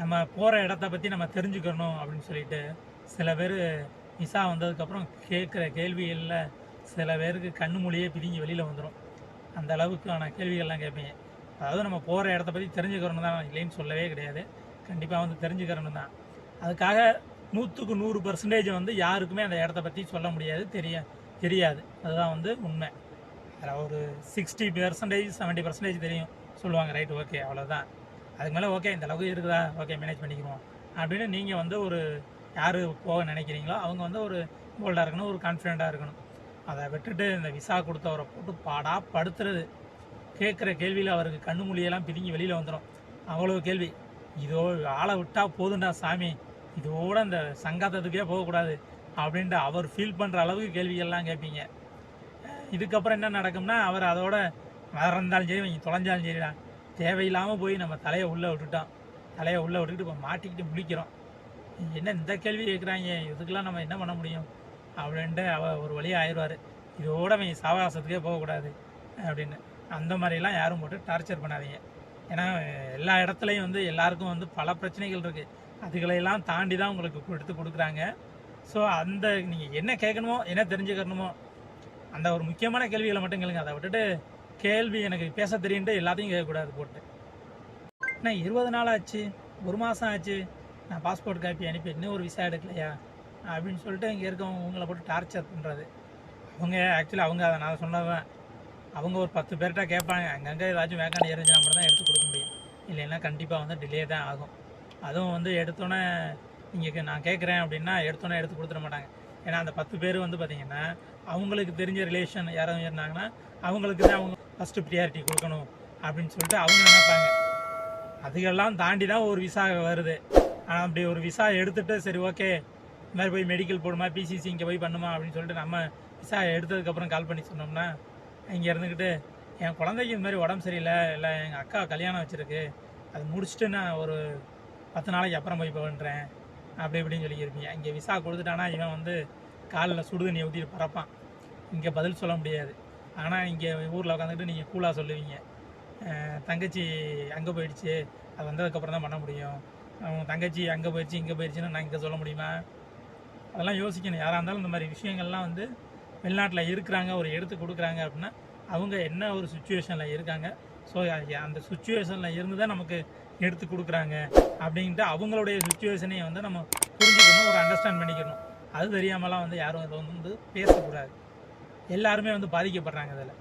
நம்ம போகிற இடத்த பற்றி நம்ம தெரிஞ்சுக்கணும் அப்படின்னு சொல்லிட்டு சில பேர் விசா வந்ததுக்கப்புறம் கேட்குற கேள்விகளில் சில பேருக்கு கண்ணு மொழியே பிரிஞ்சு வெளியில் வந்துடும். அந்த அளவுக்கான கேள்விகள்லாம் கேட்பீங்க. அதாவது நம்ம போகிற இடத்த பற்றி தெரிஞ்சுக்கிறணும் தான், இல்லைன்னு சொல்லவே கிடையாது. கண்டிப்பாக வந்து தெரிஞ்சுக்கிறணும் தான். அதுக்காக 100க்கு 100% வந்து யாருக்குமே அந்த இடத்த பற்றி சொல்ல முடியாது, தெரியாது. அதுதான் வந்து உண்மை. அதில் ஒரு 60% 70% தெரியும் சொல்லுவாங்க. ரைட், ஓகே, அவ்வளோதான். அதுக்கு மேலே ஓகே இந்த அளவுக்கு இருக்குதா, ஓகே மேனேஜ் பண்ணிக்கிறோம் அப்படின்னு நீங்கள் வந்து ஒரு யார் போக நினைக்கிறீங்களோ அவங்க வந்து ஒரு போல்டாக இருக்கணும், ஒரு கான்ஃபிடெண்ட்டாக இருக்கணும். அதை விட்டுட்டு இந்த விசா கொடுத்தவரை போட்டு பாடாக படுத்துறது, கேட்குற கேள்வியில் அவருக்கு கண்ணு மொழியெல்லாம் பிரிஞ்சு வெளியில் வந்துடும். அவ்வளோ கேள்வி. இதோ ஆளை விட்டால் போதுண்டா சாமி, இதோட இந்த சங்காத்தத்துக்கே போகக்கூடாது அப்படின்ட்டு அவர் ஃபீல் பண்ணுற அளவுக்கு கேள்விகள்லாம் கேட்பீங்க. இதுக்கப்புறம் என்ன நடக்கும்னா, அவர் அதோட மறந்தாலும் சரி, இவங்க தொலைஞ்சாலும் சரிடா, தேவையில்லாமல் போய் நம்ம தலையை உள்ளே விட்டுட்டோம், தலையை உள்ளே விட்டுக்கிட்டு இப்போ மாட்டிக்கிட்டு முழிக்கிறோம், என்ன இந்த கேள்வி கேட்குறாங்க, இதுக்கெல்லாம் நம்ம என்ன பண்ண முடியும் அப்படின்ட்டு அவர் ஒரு வழியாக ஆயிடுவார். இதோட அவங்க சாவகாசத்துக்கே போகக்கூடாது அப்படின்னு. அந்த மாதிரிலாம் யாரும் போட்டு டார்ச்சர் பண்ணாதீங்க. ஏன்னா எல்லா இடத்துலையும் வந்து எல்லாருக்கும் வந்து பல பிரச்சனைகள் இருக்குது. அதுகளையெல்லாம் தாண்டி தான் உங்களுக்கு எடுத்து கொடுக்குறாங்க. ஸோ அந்த நீங்கள் என்ன கேட்கணுமோ, என்ன தெரிஞ்சுக்கணுமோ, அந்த ஒரு முக்கியமான கேள்விகளை மட்டும் கேளுங்க. அதை விட்டுட்டு கேள்வி எனக்கு பேச தெரியுன்ட்டு எல்லாத்தையும் கேட்கக்கூடாது போட்டு. ஏன்னா 20 நாள் ஆச்சு, 1 மாதம் ஆச்சு, நான் பாஸ்போர்ட் காப்பி அனுப்பி இன்னும் ஒரு விசா எடுக்கலையா அப்படின்னு சொல்லிட்டு இங்கே இருக்கவங்க உங்களை போட்டு டார்ச்சர் பண்ணுறது. அவங்க ஆக்சுவலி அவங்க அதை நான் சொன்னதான், அவங்க ஒரு 10 பேர்கிட்ட கேட்பாங்க, அங்கங்கே ஏதாச்சும் வேக்காண்டி இருந்துச்சுன்னா மட்டும் தான் எடுத்து கொடுக்க முடியும், இல்லைன்னா கண்டிப்பாக வந்து டிலே தான் ஆகும். அதுவும் வந்து எடுத்தோன்னே நீங்கள் நான் கேட்குறேன் அப்படின்னா எடுத்தோன்னே எடுத்து கொடுத்துட மாட்டாங்க. ஏன்னா அந்த 10 பேர் வந்து பார்த்திங்கன்னா அவங்களுக்கு தெரிஞ்ச ரிலேஷன் யாரும் இருந்தாங்கன்னா அவங்களுக்கு தான் அவங்க ஃபஸ்ட்டு ப்ரியாரிட்டி கொடுக்கணும் அப்படின்னு சொல்லிட்டு அவங்க நினைப்பாங்க. அதுக்கெல்லாம் தாண்டி தான் ஒரு விசா வருது. ஆனால் அப்படி ஒரு விசா எடுத்துகிட்டு சரி ஓகே இந்த மாதிரி போய் மெடிக்கல் போடுமா, பிசிசி இங்கே போய் பண்ணுமா அப்படின்னு சொல்லிட்டு நம்ம விசா எடுத்ததுக்கப்புறம் கால் பண்ணி சொன்னோம்னா, இங்கே இருந்துக்கிட்டு என் குழந்தைக்கு இந்த மாதிரி உடம்பு சரியில்லை, இல்லை எங்கள் அக்கா கல்யாணம் வச்சுருக்கு, அது முடிச்சுட்டு நான் ஒரு 10 நாளைக்கு அப்புறம் போய் பண்ணுறேன் அப்படி இப்படின்னு சொல்லியிருப்பீங்க. இங்கே விசா கொடுத்துட்டானா இவன் வந்து காலில் சுடுதண்ணி ஊற்றிட்டு பறப்பான், இங்கே பதில் சொல்ல முடியாது. ஆனால் இங்கே ஊரில் உட்காந்துக்கிட்டு நீங்கள் கூலாக சொல்லுவீங்க, தங்கச்சி அங்கே போயிடுச்சு, அது வந்ததுக்கப்புறம் தான் பண்ண முடியும், அவங்க தங்கச்சி அங்கே போயிடுச்சு இங்கே போயிடுச்சுன்னு நான் இங்கே சொல்ல முடியுமா? அதெல்லாம் யோசிக்கணும். யாராக இருந்தாலும் இந்த மாதிரி விஷயங்கள்லாம் வந்து வெளிநாட்டில் இருக்கிறாங்க, ஒரு எடுத்து கொடுக்குறாங்க அப்படின்னா அவங்க என்ன ஒரு சுச்சுவேஷனில் இருக்காங்க, ஸோ அந்த சுச்சுவேஷனில் இருந்து தான் நமக்கு எடுத்து கொடுக்குறாங்க அப்படின்ட்டு அவங்களுடைய சுச்சுவேஷனை வந்து நம்ம புரிஞ்சுக்கணும், ஒரு அண்டர்ஸ்டாண்ட் பண்ணிக்கணும். அது தெரியாமலாம் வந்து யாரும் அதை வந்து பேசக்கூடாது. எல்லாருமே வந்து பாதிக்கப்படுறாங்க இதில்.